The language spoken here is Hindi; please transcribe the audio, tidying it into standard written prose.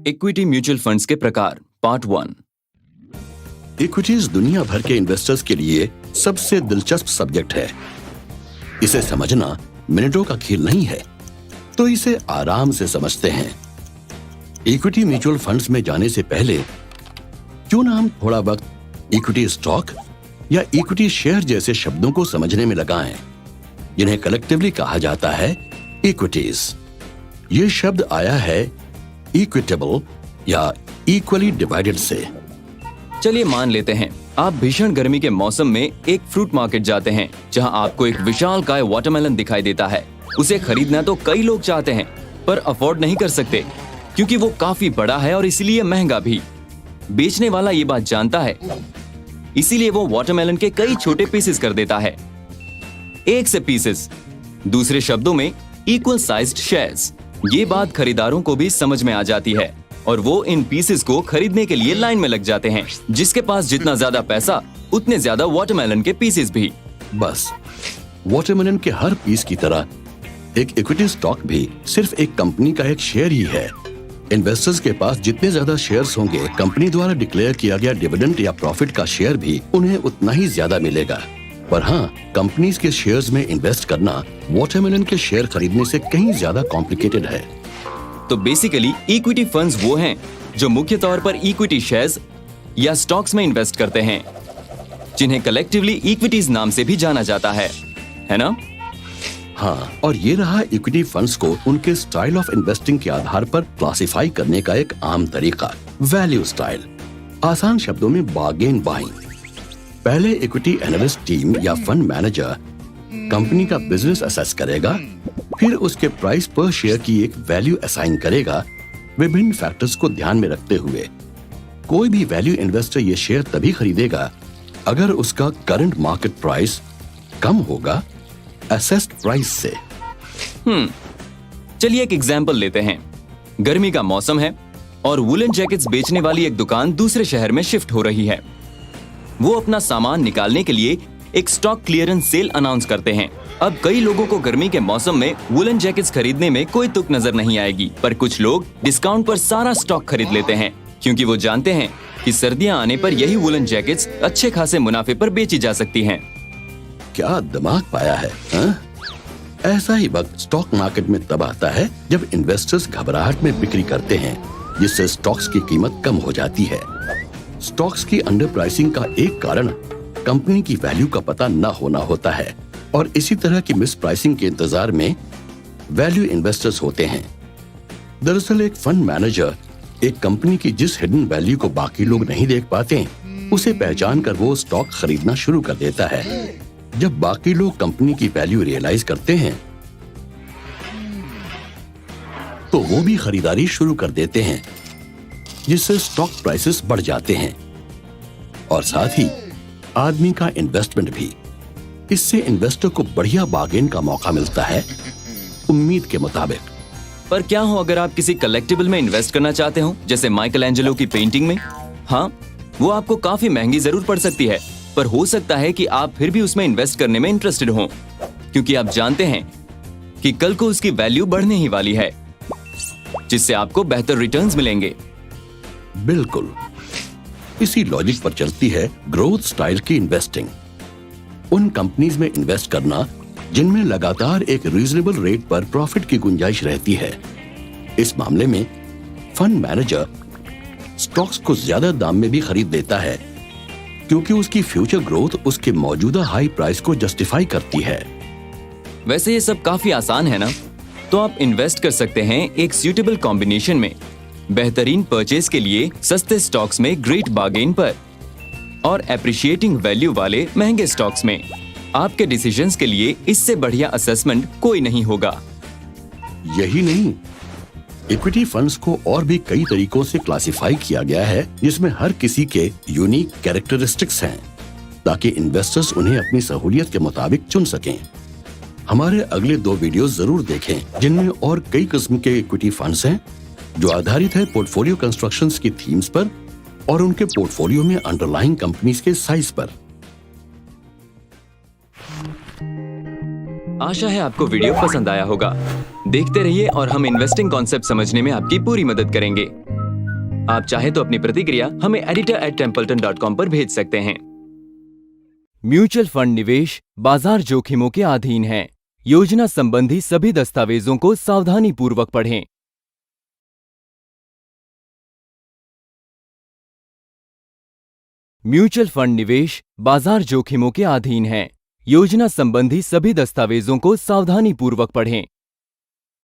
इक्विटी म्यूचुअल फंड्स के प्रकार पार्ट 1। इक्विटीज दुनिया भर के इन्वेस्टर्स के लिए सबसे दिलचस्प सब्जेक्ट है। इसे समझना मिनटों का खेल नहीं है, तो इसे आराम से समझते हैं। इक्विटी म्यूचुअल फंड्स में जाने से पहले क्यों ना हम थोड़ा वक्त इक्विटी स्टॉक या इक्विटी शेयर जैसे शब्दों को समझने में लगाएं, जिन्हें कलेक्टिवली कहा जाता है इक्विटीज। ये शब्द आया है इक्विटेबल या इक्वली डिवाइडेड से। चलिए मान लेते हैं आप भीषण गर्मी के मौसम में एक फ्रूट मार्केट जाते हैं, जहां आपको एक विशालकाय वाटरमेलन दिखाई देता है। उसे खरीदना तो कई लोग चाहते हैं, पर अफोर्ड नहीं कर सकते क्योंकि वो काफी बड़ा है और इसलिए महंगा भी। बेचने वाला ये बात जानता है, इसीलिए वो वाटरमेलन के कई छोटे पीसेस कर देता है, एक से पीसेस, दूसरे शब्दों में इक्वल साइज्ड शेयर्स। ये बात खरीदारों को भी समझ में आ जाती है और वो इन पीसेस को खरीदने के लिए लाइन में लग जाते हैं। जिसके पास जितना ज्यादा पैसा, उतने ज्यादा वाटरमेलन के पीसेस भी। बस वाटरमेलन के हर पीस की तरह एक इक्विटी स्टॉक भी सिर्फ एक कंपनी का एक शेयर ही है। इन्वेस्टर्स के पास जितने ज्यादा शेयर्स होंगे, कंपनी द्वारा डिक्लेयर किया गया डिविडेंड या प्रॉफिट का शेयर भी उन्हें उतना ही ज्यादा मिलेगा। पर हाँ, कंपनीज के शेयर्स में इन्वेस्ट करना वाटरमेलन के शेयर खरीदने से कहीं ज्यादा कॉम्प्लिकेटेड है। तो बेसिकली इक्विटी फंड्स वो हैं जो मुख्य तौर पर इक्विटी शेयर्स या स्टॉक्स में इन्वेस्ट करते हैं, जिन्हें कलेक्टिवली इक्विटीज नाम से भी जाना जाता है ना? हाँ, और ये रहा इक्विटी फंड्स को उनके स्टाइल ऑफ इन्वेस्टिंग के आधार पर क्लासिफाई करने का एक आम तरीका, वैल्यू स्टाइल। आसान शब्दों में बार्गेन बाइंग। पहले इक्विटी एनालिस्ट टीम या फंड मैनेजर कंपनी का बिजनेस असेस करेगा, फिर उसके प्राइस पर शेयर की एक वैल्यू असाइन करेगा विभिन्न फैक्टर्स को ध्यान में रखते हुए। कोई भी वैल्यू इन्वेस्टर ये शेयर तभी खरीदेगा अगर उसका करंट मार्केट प्राइस कम होगा असेस्ड प्राइस से। चलिए एक एग्जांपल लेते हैं। गर्मी का मौसम है और वुलन जैकेट्स बेचने वाली एक दुकान दूसरे शहर में शिफ्ट हो रही है। वो अपना सामान निकालने के लिए एक स्टॉक क्लियरेंस सेल अनाउंस करते हैं। अब कई लोगों को गर्मी के मौसम में वुलन जैकेट्स खरीदने में कोई तुक नजर नहीं आएगी, पर कुछ लोग डिस्काउंट पर सारा स्टॉक खरीद लेते हैं क्योंकि वो जानते हैं कि सर्दियां आने पर यही वुलन जैकेट्स अच्छे खासे मुनाफे पर बेची जा सकती हैं। क्या दिमाग पाया है, हाँ? ऐसा ही वक्त स्टॉक मार्केट में तब आता है जब इन्वेस्टर्स घबराहट में बिक्री करते हैं, जिससे स्टॉक्स की कीमत कम हो जाती है। स्टॉक्स की अंडर प्राइसिंग का एक कारण कंपनी की वैल्यू का पता न होना होता है, और इसी तरह की मिस प्राइसिंग के इंतजार में वैल्यू इन्वेस्टर्स होते हैं। दरअसल एक फंड मैनेजर एक कंपनी की जिस हिडन वैल्यू को बाकी लोग नहीं देख पाते, उसे पहचान कर वो स्टॉक खरीदना शुरू कर देता है। जब बाकी लोग कंपनी की वैल्यू रियलाइज करते हैं, तो वो भी खरीदारी शुरू कर देते हैं, जिससे स्टॉक प्राइसेस बढ़ जाते हैं और साथ ही आदमी का इन्वेस्टमेंट भी। इससे इन्वेस्टर को बढ़िया बार्गेन का मौका मिलता है उम्मीद के मुताबिक। पर क्या हो अगर आप किसी कलेक्टिबल में इन्वेस्ट करना चाहते हो, जैसे माइकल एंजेलो की पेंटिंग में? हाँ, वो आपको काफी महंगी जरूर पड़ सकती है, पर हो सकता है कि आप फिर भी उसमें इन्वेस्ट करने में इंटरेस्टेड हो, क्योंकि आप जानते हैं कि कल को उसकी वैल्यू बढ़ने ही वाली है, जिससे आपको बेहतर रिटर्न्स मिलेंगे। बिल्कुल इसी लॉजिक पर चलती है ग्रोथ स्टाइल की इन्वेस्टिंग। उन कंपनीज में इन्वेस्ट करना जिनमें लगातार एक रीजनेबल रेट पर प्रॉफिट की गुंजाइश रहती है। इस मामले में फंड मैनेजर स्टॉक्स को ज्यादा दाम में भी खरीद लेता है, क्योंकि उसकी फ्यूचर ग्रोथ उसके मौजूदा हाई प्राइस को जस्टिफाई करती है। वैसे ये सब काफी आसान है ना? तो आप इन्वेस्ट कर सकते हैं एक सूटेबल कॉम्बिनेशन में, बेहतरीन परचेज के लिए सस्ते स्टॉक्स में ग्रेट बार्गेन पर, और एप्रिशिएटिंग वैल्यू वाले महंगे स्टॉक्स में। आपके डिसीजंस के लिए इससे बढ़िया असेसमेंट कोई नहीं होगा। यही नहीं, इक्विटी फंड्स को और भी कई तरीकों से क्लासिफाई किया गया है, जिसमें हर किसी के यूनिक कैरेक्टरिस्टिक्स हैं, ताकि इन्वेस्टर्स उन्हें अपनी सहूलियत के मुताबिक चुन सकें। हमारे अगले 2 वीडियोस जरूर देखें, जिनमें और कई किस्म के इक्विटी फंड्स हैं जो आधारित है पोर्टफोलियो कंस्ट्रक्शंस की थीम्स पर और उनके पोर्टफोलियो में अंडरलाइंग कंपनीज के साइज पर। आशा है आपको वीडियो पसंद आया होगा। देखते रहिए और हम इन्वेस्टिंग कॉन्सेप्ट समझने में आपकी पूरी मदद करेंगे। आप चाहे तो अपनी प्रतिक्रिया हमें editor@templeton.com पर भेज सकते हैं। म्यूचुअल फंड निवेश बाजार जोखिमों के अधीन है। योजना संबंधी सभी दस्तावेजों को सावधानी पूर्वक पढ़ें। म्यूचुअल फंड निवेश बाजार जोखिमों के अधीन है। योजना संबंधी सभी दस्तावेजों को सावधानी पूर्वक पढ़ें।